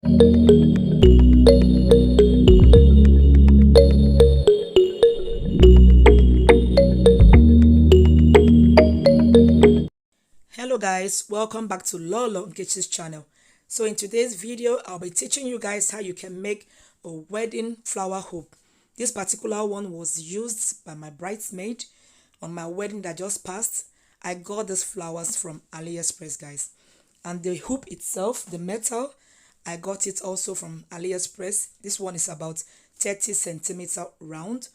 Hello guys, welcome back to Lolo Nkechi's channel. So in today's video, I'll be teaching you guys how you can make a wedding flower hoop. This particular one was used by my bridesmaid on my wedding that just passed. I got these flowers from AliExpress, guys. And the hoop itself, the metal, I got it also from AliExpress. This one is about 30 centimeter round.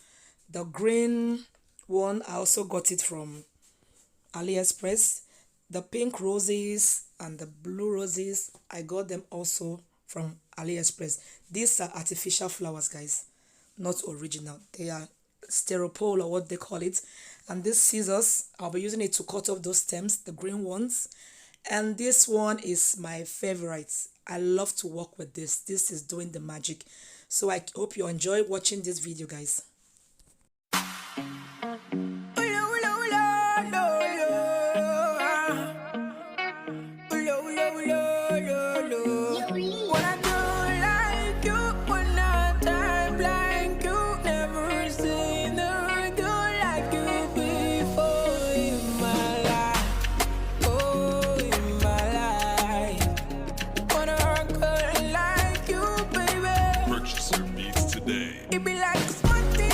The green one, I also got it from AliExpress. The pink roses and the blue roses, I got them also from AliExpress. These are artificial flowers, guys, not original. They are styropor or what they call it. And these scissors, I'll be using it to cut off those stems, the green ones. And this one is my favorite. I love to work with this. This is doing the magic. So I hope you enjoy watching this video, guys. Purchase your beats today. It be like a smart thing.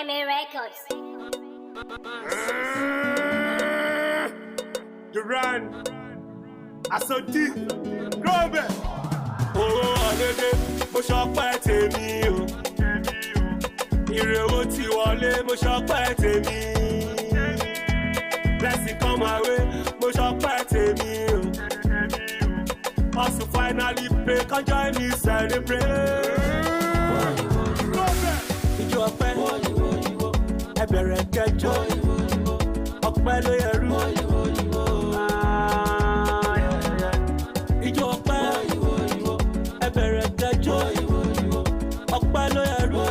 DMA Records. Duran, Asodi, Robert. Oh, Adede, mo ṣọpẹ́ tèmi o. Ire owó ti wọlé, mo ṣọpẹ́ tèmi. Blessing come my way, mo ṣọpẹ́ tèmi o. Also finally pay, come join me celebrate. Ijó ọpẹ́, ẹ bẹ̀rẹ̀ kẹjọ, ọpẹ́ ló yẹrù. Ijó ọpẹ́, ẹ bẹ̀rẹ̀ kẹjọ, ọpẹ́ ló yẹrù.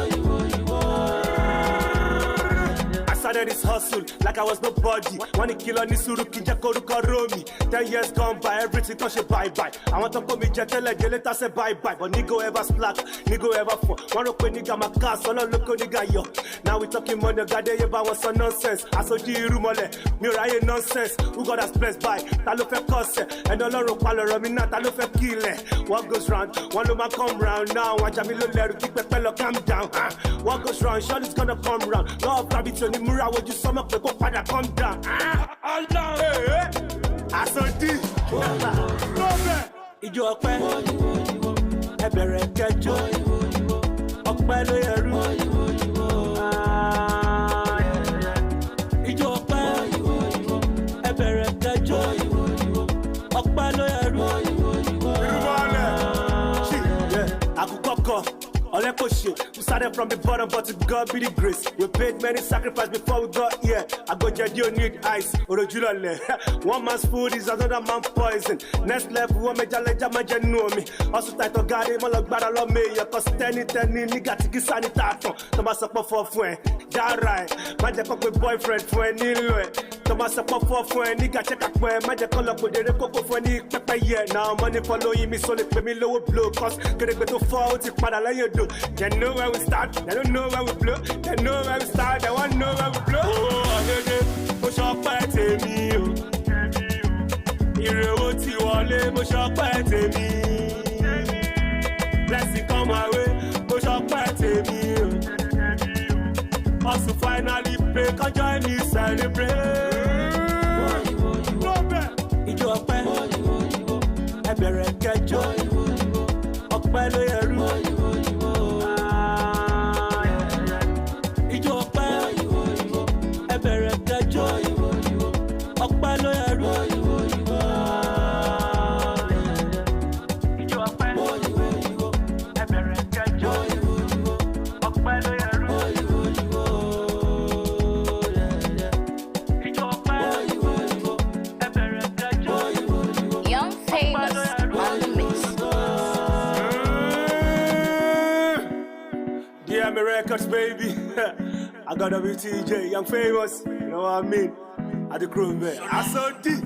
I started this hustle like I was nobody. Wanna kill on this suru kinja koruko romi. 10 years gone by, everything touch a bye-bye. I want to call me jetele, they later say bye-bye. But nigga ever slack, nigga ever fall. Wanna pay nigga my car, solo loco nigga yo. Now we talking money, God they about what's some nonsense. I saw you rumole, me raya nonsense. Who got us blessed by? Talo fe cause, and all around palo romina, talo fe kill. What goes round, one of my come round now. Watch me little leru, keep the fellow calm down. What goes round, sure it's gonna come round. Love gravity on the Mura, would you sum up the go father come down? Allah, hey, I saw this. Ijó ọpẹ́, ẹ bẹ̀rẹ̀ kẹjọ, ọpẹ́ ló yẹrù. Ijó ọpẹ́, ẹ bẹ̀rẹ̀ kẹjọ, ọpẹ́ ló yẹrù. Àkùkọ we started from the bottom, but to God be the grace. We paid many sacrifices before we got here. I go judge you need ice or a julale. One man's food is another man's poison. Next level, one major legend know me. Also tight to God, him all like bad love me. You cause ten nigga to get sanitato. Thomas support for friend. That right. Magic up with boyfriend for any way. Thomas support for friend. Nigga check up where magic call up with the coco for any pepper yeah. Now money following me, so let me low blow. Cause get it to fall, it's bad like you do. They know where we start, they don't know where we blow. They know where we start, they won't know where we blow. Oh, Adede, mo ṣọpẹ́ tèmi o. Ire owó ti wọlé, mo ṣọpẹ́ tèmi. Blessing come my way, mo ṣọpẹ́ tèmi o. Also finally pay, come join me celebrate. Ijó ọpẹ́, ẹ bẹ̀rẹ̀ kẹjọ, ọpẹ́ ló yẹrù. DMA Records, baby. I gotta be TJ, young famous. You know what I mean? At the crew, man. I saw deep.